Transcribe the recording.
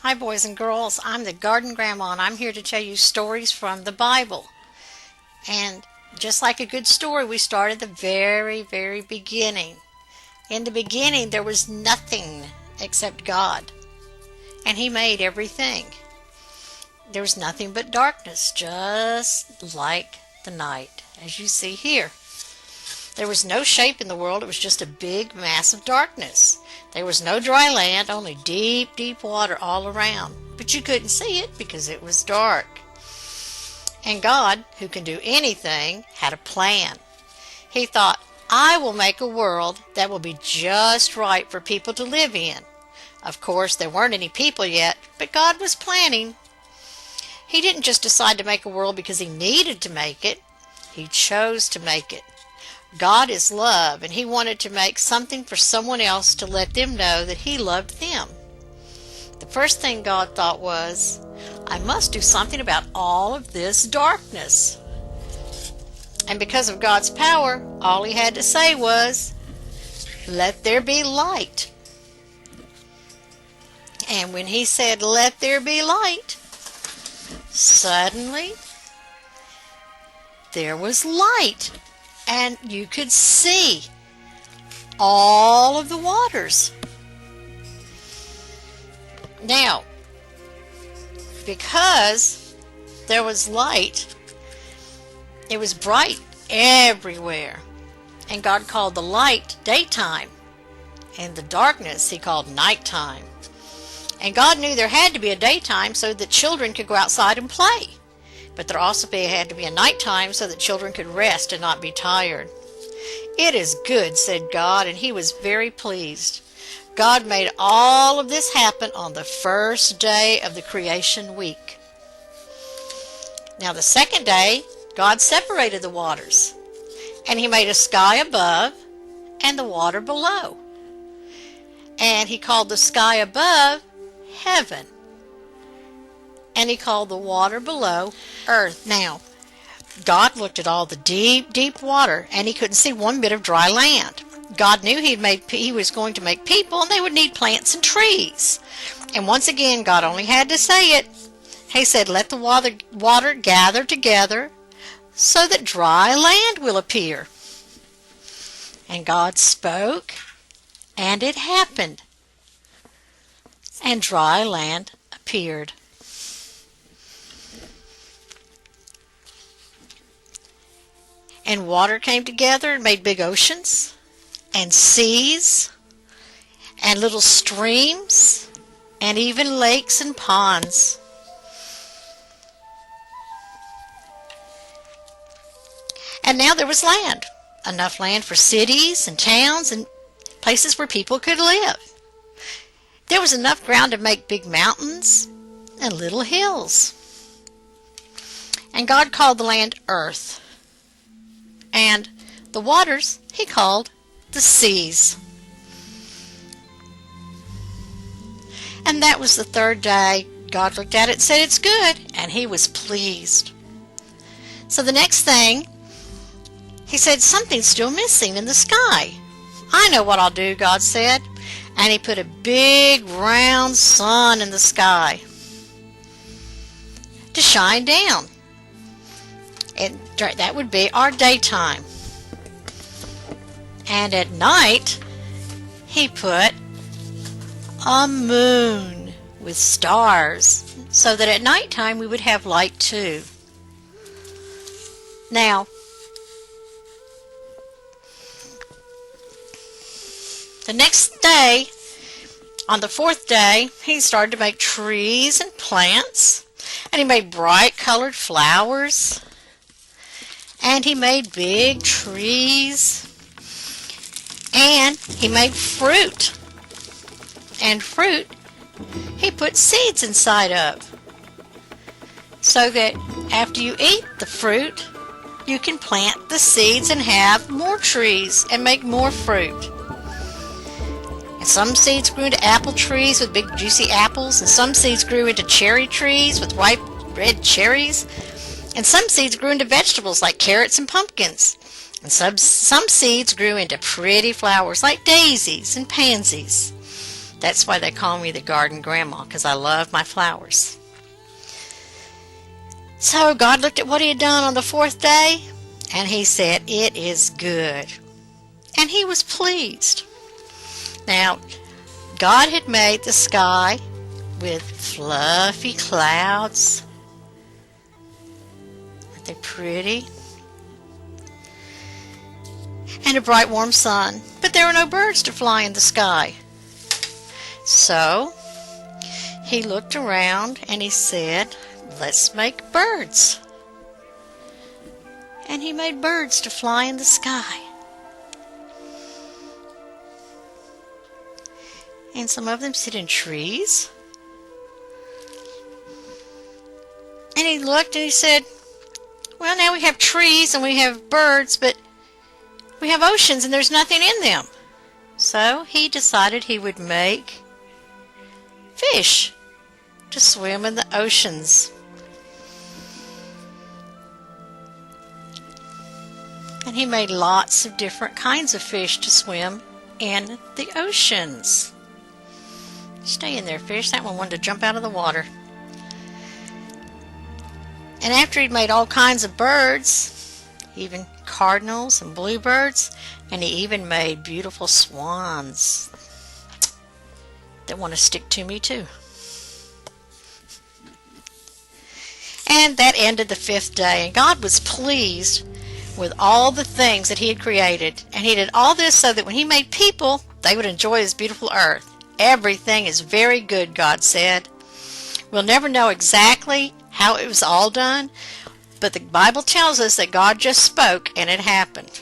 Hi, boys and girls. I'm the Garden Grandma, and I'm here to tell you stories from the Bible. And just like a good story, we start at the very, very beginning. In the beginning, there was nothing except God, and He made everything. There was nothing but darkness, just like the night, as you see here. There was no shape in the world. It was just a big mass of darkness. There was no dry land, only deep, deep water all around. But you couldn't see it because it was dark. And God, who can do anything, had a plan. He thought, I will make a world that will be just right for people to live in. Of course, there weren't any people yet, but God was planning. He didn't just decide to make a world because He needed to make it. He chose to make it. God is love, and He wanted to make something for someone else to let them know that He loved them. The first thing God thought was, I must do something about all of this darkness. And because of God's power, all He had to say was, let there be light. And when He said, let there be light, suddenly there was light. And you could see all of the waters. Now, because there was light, it was bright everywhere. And God called the light daytime, and the darkness He called nighttime. And God knew there had to be a daytime so that children could go outside and play. But there also had to be a nighttime so that children could rest and not be tired. It is good, said God, and He was very pleased. God made all of this happen on the first day of the creation week. Now the second day, God separated the waters, and He made a sky above and the water below. And He called the sky above heaven. And He called the water below earth. Now, God looked at all the deep, deep water, and He couldn't see one bit of dry land. God knew He was going to make people, and they would need plants and trees. And once again, God only had to say it. He said, let the water gather together so that dry land will appear. And God spoke, and it happened. And dry land appeared. And water came together and made big oceans, and seas, and little streams, and even lakes and ponds. And now there was land, enough land for cities and towns and places where people could live. There was enough ground to make big mountains and little hills. And God called the land earth. And the waters He called the seas. And that was the third day. God looked at it and said, it's good, and He was pleased. So the next thing, He said, something's still missing in the sky. I know what I'll do, God said. And He put a big round sun in the sky to shine down. And that would be our daytime. And at night, He put a moon with stars so that at nighttime we would have light too. Now, the next day, on the fourth day, He started to make trees and plants, and He made bright colored flowers. And He made big trees, and He made fruit. And fruit He put seeds inside of, so that after you eat the fruit, you can plant the seeds and have more trees and make more fruit. And some seeds grew into apple trees with big juicy apples, and some seeds grew into cherry trees with ripe red cherries. And some seeds grew into vegetables like carrots and pumpkins. And some seeds grew into pretty flowers like daisies and pansies. That's why they call me the garden grandma, because I love my flowers. So God looked at what he had done on the fourth day, and he said, "It is good." And he was pleased. Now, God had made the sky with fluffy clouds. Aren't they pretty? And a bright warm sun. But there were no birds to fly in the sky. So he looked around and he said, "Let's make birds." And he made birds to fly in the sky. And some of them sit in trees. And he looked and he said, "Well, now we have trees and we have birds, but we have oceans and there's nothing in them." So he decided he would make fish to swim in the oceans. And he made lots of different kinds of fish to swim in the oceans. Stay in there, fish. That one wanted to jump out of the water. And after he'd made all kinds of birds, even cardinals and bluebirds, and he even made beautiful swans that want to stick to me too. And that ended the fifth day, and God was pleased with all the things that he had created. And he did all this so that when he made people, they would enjoy his beautiful earth. Everything is very good, God said. We'll never know exactly how it was all done, but the Bible tells us that God just spoke and it happened.